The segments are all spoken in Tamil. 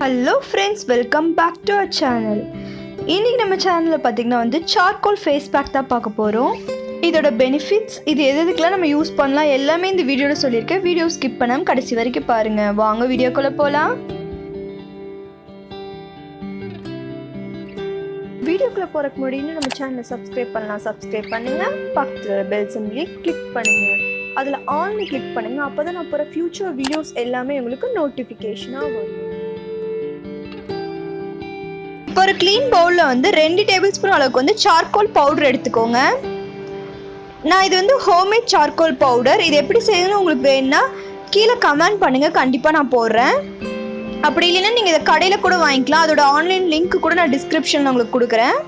Hello friends, welcome back to our channel. இன்றைக்கி நம்ம சேனலில் பார்த்திங்கன்னா சார்கோல் ஃபேஸ் பேக் தான் பார்க்க போகிறோம். இதோட பெனிஃபிட்ஸ், இது எதுக்கெலாம் நம்ம யூஸ் பண்ணலாம் எல்லாமே இந்த வீடியோவில் சொல்லியிருக்கேன். வீடியோ ஸ்கிப் பண்ணாமல் கடைசி வரைக்கும் பாருங்கள். வாங்க வீடியோக்குள்ளே போகலாம். வீடியோக்குள்ளே போகிறக்கு முன்னாடி நம்ம சேனலை சப்ஸ்கிரைப் பண்ணலாம். சப்ஸ்கிரைப் பண்ணுங்கள். பக்கத்தில் பெல் சிம்பிளை கிளிக் பண்ணுங்கள். அதில் ஆல்னு கிளிக் பண்ணுங்கள். அப்போ தான் நான் போகிற ஃப்யூச்சர் வீடியோஸ் எல்லாமே உங்களுக்கு நோட்டிஃபிகேஷனாக வரும். இப்போ ஒரு க்ளீன் பவுலில் 2 டேபிள் ஸ்பூன் அளவுக்கு சார்கோல் பவுடர் எடுத்துக்கோங்க. நான் இது ஹோம்மேட் சார்கோல் பவுடர். இது எப்படி செய்யணும்னு உங்களுக்கு வேணும்னா கீழே கமெண்ட் பண்ணுங்கள், கண்டிப்பாக நான் போடுறேன். அப்படி இல்லைன்னா நீங்கள் இதை கடையில் கூட வாங்கிக்கலாம். அதோட ஆன்லைன் லிங்க் கூட நான் டிஸ்கிரிப்ஷனில் உங்களுக்கு கொடுக்குறேன்.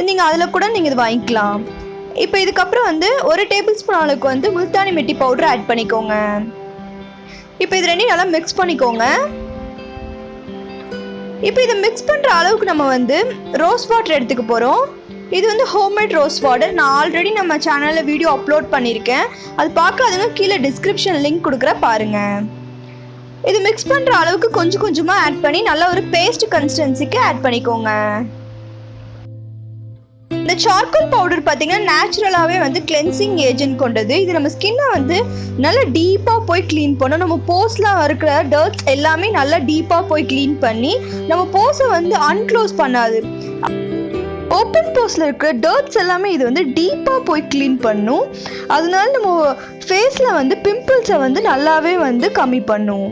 நீங்கள் அதில் கூட நீங்கள் இது வாங்கிக்கலாம். இப்போ இதுக்கப்புறம் 1 டேபிள் ஸ்பூன் அளவுக்கு முல்தானி மெட்டி பவுடர் ஆட் பண்ணிக்கோங்க. இப்போ இது ரெண்டையும் நல்லா மிக்ஸ் பண்ணிக்கோங்க. இப்போ இதை மிக்ஸ் பண்ணுற அளவுக்கு நம்ம ரோஸ் வாட்டர் எடுத்துக்க போகிறோம். இது ஹோம்மேட் ரோஸ் வாட்டர். நான் ஆல்ரெடி நம்ம சேனலில் வீடியோ அப்லோட் பண்ணியிருக்கேன். அது பார்க்காதவங்க கீழே டிஸ்கிரிப்ஷன் லிங்க் கொடுக்குற பாருங்கள். இது மிக்ஸ் பண்ணுற அளவுக்கு கொஞ்சம் கொஞ்சமாக ஆட் பண்ணி நல்ல ஒரு பேஸ்ட் கன்சிஸ்டன்சிக்கு ஆட் பண்ணிக்கோங்க. இந்த சார்கோல் பவுடர் பார்த்தீங்கன்னா நேச்சுரலாகவே கிளென்சிங் ஏஜென்ட் கொண்டது. இது நம்ம ஸ்கின்னை நல்லா டீப்பாக போய் க்ளீன் பண்ணும். நம்ம போஸ்லாம் இருக்கிற டர்ட்ஸ் எல்லாமே நல்லா டீப்பாக போய் க்ளீன் பண்ணி நம்ம போஸை அன்க்ளோஸ் பண்ணாது. ஓப்பன் போஸில் இருக்கிற டர்ட்ஸ் எல்லாமே இது டீப்பாக போய் க்ளீன் பண்ணும். அதனால நம்ம ஃபேஸில் பிம்பிள்ஸை நல்லாவே கம்மி பண்ணும்.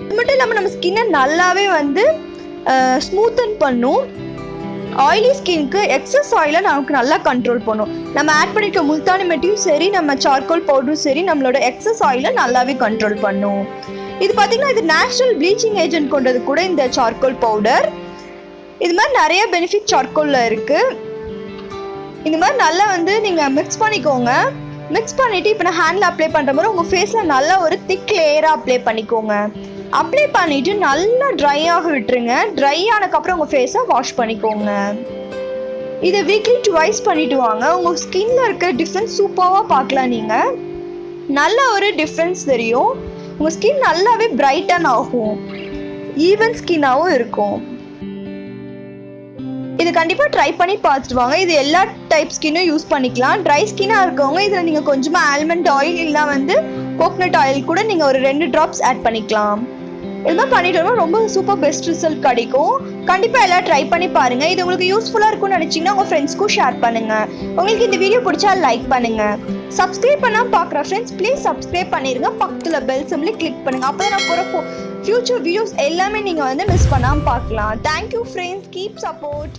அது மட்டும் இல்லாமல் நம்ம ஸ்கின்னை நல்லாவே ஸ்மூத்தன் பண்ணும். ஆயிலி ஸ்கின்க்கு எக்ஸஸ் ஆயிலை நமக்கு நல்லா கண்ட்ரோல் பண்ணும். நம்ம ஆட் பண்ணிக்க முல்தானி மெட்டியும் சரி, நம்ம சார்கோல் பவுடரும் சரி, நம்மளோட எக்ஸஸ் ஆயிலை நல்லாவே கண்ட்ரோல் பண்ணும். இது பார்த்தீங்கன்னா இது நேச்சுரல் ப்ளீச்சிங் ஏஜென்ட் கொண்டது கூட இந்த சார்கோல் பவுடர். இது மாதிரி நிறைய பெனிஃபிட் சார்கோலில் இருக்குது. இந்த மாதிரி நல்லா நீங்கள் மிக்ஸ் பண்ணிக்கோங்க. மிக்ஸ் பண்ணிவிட்டு இப்போ நான் ஹேண்டில் அப்ளை பண்ணுற மாதிரி உங்கள் ஃபேஸில் நல்லா ஒரு திக் லேயராக அப்ளை பண்ணிக்கோங்க. அப்ளை பண்ணிவிட்டு நல்லா ட்ரை ஆக விட்டுருங்க. ட்ரை ஆனதுக்கப்புறம் உங்கள் ஃபேஸை வாஷ் பண்ணிக்கோங்க. இதை வீக்லி 2 பண்ணிட்டு வாங்க. உங்கள் ஸ்கின்ல இருக்க டிஃப்ரென்ஸ் சூப்பராக பார்க்கலாம். நீங்கள் நல்ல ஒரு டிஃப்ரென்ஸ் தெரியும். உங்கள் ஸ்கின் நல்லாவே பிரைட்டன் ஆகும், ஈவன் ஸ்கின்னாகவும் இருக்கும். இது கண்டிப்பாக ட்ரை பண்ணி பார்த்துட்டு வாங்க. இது எல்லா டைப் ஸ்கின்னும் யூஸ் பண்ணிக்கலாம். ட்ரை ஸ்கின்னாக இருக்கவங்க இதில் நீங்கள் கொஞ்சமாக ஆல்மண்ட் ஆயில் இல்லை கோகனட் ஆயில் கூட நீங்கள் ஒரு 2 ட்ராப்ஸ் ஆட் பண்ணிக்கலாம். இதெல்லாம் பண்ணிட்டு ரொம்ப சூப்பர் பெஸ்ட் ரிசல்ட் கிடைக்கும். கண்டிப்பாக எல்லாம் ட்ரை பண்ணி பாருங்கள். இது உங்களுக்கு யூஸ்ஃபுல்லாக இருக்கும்னு நினச்சிங்கன்னா உங்கள் ஃப்ரெண்ட்ஸ்க்கும் ஷேர் பண்ணுங்கள். உங்களுக்கு இந்த வீடியோ பிடிச்சா லைக் பண்ணுங்கள். சப்ஸ்கிரைப் பண்ணால் பார்க்குற ஃப்ரெண்ட்ஸ் ப்ளீஸ் சப்ஸ்கிரைப் பண்ணிடுங்க. பக்கத்தில் பெல் சிம்பிளை கிளிக் பண்ணுங்கள். அப்போ தான் நான் போகிற ஃபியூச்சர் வீடியோஸ் எல்லாமே நீங்கள் மிஸ் பண்ணாமல் பார்க்கலாம். Thank you friends, keep support.